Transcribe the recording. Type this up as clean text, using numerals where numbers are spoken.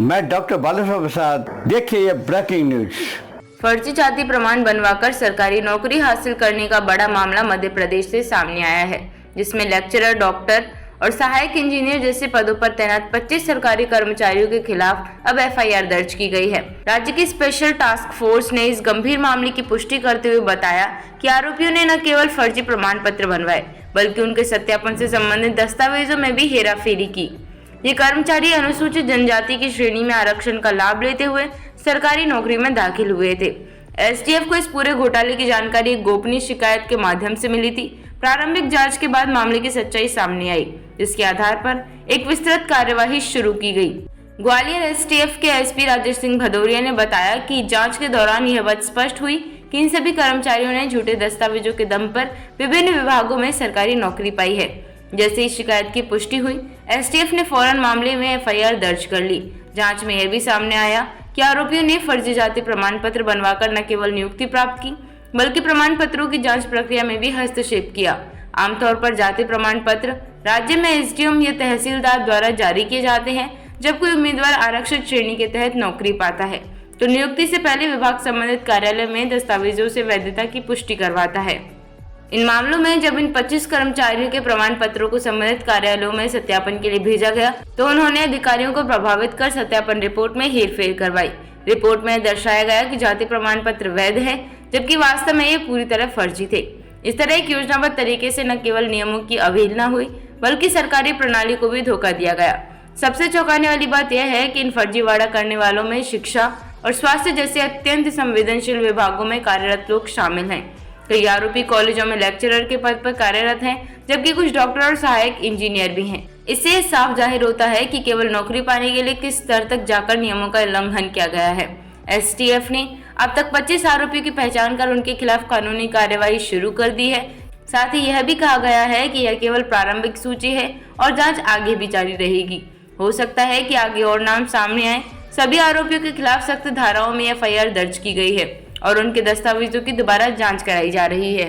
मैं डॉक्टर बालेश्वर प्रसाद। देखिए ये ब्रेकिंग न्यूज। फर्जी जाति प्रमाण बनवाकर सरकारी नौकरी हासिल करने का बड़ा मामला मध्य प्रदेश से सामने आया है, जिसमें लेक्चरर, डॉक्टर और सहायक इंजीनियर जैसे पदों पर तैनात 25 सरकारी कर्मचारियों के खिलाफ अब एफआईआर दर्ज की गई है। राज्य की स्पेशल टास्क फोर्स ने इस गंभीर मामले की पुष्टि करते हुए बताया कि आरोपियों ने न केवल फर्जी प्रमाण पत्र बनवाए, बल्कि उनके सत्यापन से संबंधित दस्तावेजों में भी हेराफेरी की। ये कर्मचारी अनुसूचित जनजाति की श्रेणी में आरक्षण का लाभ लेते हुए सरकारी नौकरी में दाखिल हुए थे। एसटीएफ को इस पूरे घोटाले की जानकारी एक गोपनीय शिकायत के माध्यम से मिली थी। प्रारंभिक जांच के बाद मामले की सच्चाई सामने आई, जिसके आधार पर एक विस्तृत कार्यवाही शुरू की गई। ग्वालियर एसटीएफ के एसपी राजेश सिंह भदौरिया ने बताया कि जांच के दौरान यह बात स्पष्ट हुई कि इन सभी कर्मचारियों ने झूठे दस्तावेजों के दम पर विभिन्न विभागों में सरकारी नौकरी पाई है। जैसे ही शिकायत की पुष्टि हुई, एसटीएफ ने फौरन मामले में एफआईआर दर्ज कर ली। जांच में यह भी सामने आया कि आरोपियों ने फर्जी जाति प्रमाण पत्र बनवाकर न केवल नियुक्ति प्राप्त की, बल्कि प्रमाण पत्रों की जांच प्रक्रिया में भी हस्तक्षेप किया। आमतौर पर जाति प्रमाण पत्र राज्य में एसडीएम या तहसीलदार द्वारा जारी किए जाते हैं। जब कोई उम्मीदवार आरक्षित श्रेणी के तहत नौकरी पाता है, तो नियुक्ति से पहले विभाग संबंधित कार्यालय में दस्तावेजों से वैधता की पुष्टि करवाता है। इन मामलों में जब इन 25 कर्मचारियों के प्रमाण पत्रों को संबंधित कार्यालयों में सत्यापन के लिए भेजा गया, तो उन्होंने अधिकारियों को प्रभावित कर सत्यापन रिपोर्ट में हेरफेर करवाई। रिपोर्ट में दर्शाया गया कि जाति प्रमाण पत्र वैध है, जबकि वास्तव में ये पूरी तरह फर्जी थे। इस तरह एक योजनाबद्ध तरीके से न केवल नियमों की अवहेलना हुई, बल्कि सरकारी प्रणाली को भी धोखा दिया गया। सबसे चौंकाने वाली बात यह है कि इन फर्जीवाड़ा करने वालों में शिक्षा और स्वास्थ्य जैसे अत्यंत संवेदनशील विभागों में कार्यरत लोग शामिल हैं। कई आरोपी कॉलेजों में लेक्चरर के पद पर कार्यरत हैं, जबकि कुछ डॉक्टर और सहायक इंजीनियर भी हैं। इससे साफ जाहिर होता है कि केवल नौकरी पाने के लिए किस स्तर तक जाकर नियमों का उल्लंघन किया गया है। एसटीएफ ने अब तक 25 आरोपियों की पहचान कर उनके खिलाफ कानूनी कार्यवाही शुरू कर दी है। साथ ही यह भी कहा गया है कि यह केवल प्रारंभिक सूची है और जांच आगे भी जारी रहेगी। हो सकता है कि आगे और नाम सामने आए। सभी आरोपियों के खिलाफ सख्त धाराओं में एफआईआर दर्ज की गई है और उनके दस्तावेजों की दोबारा जांच कराई जा रही है।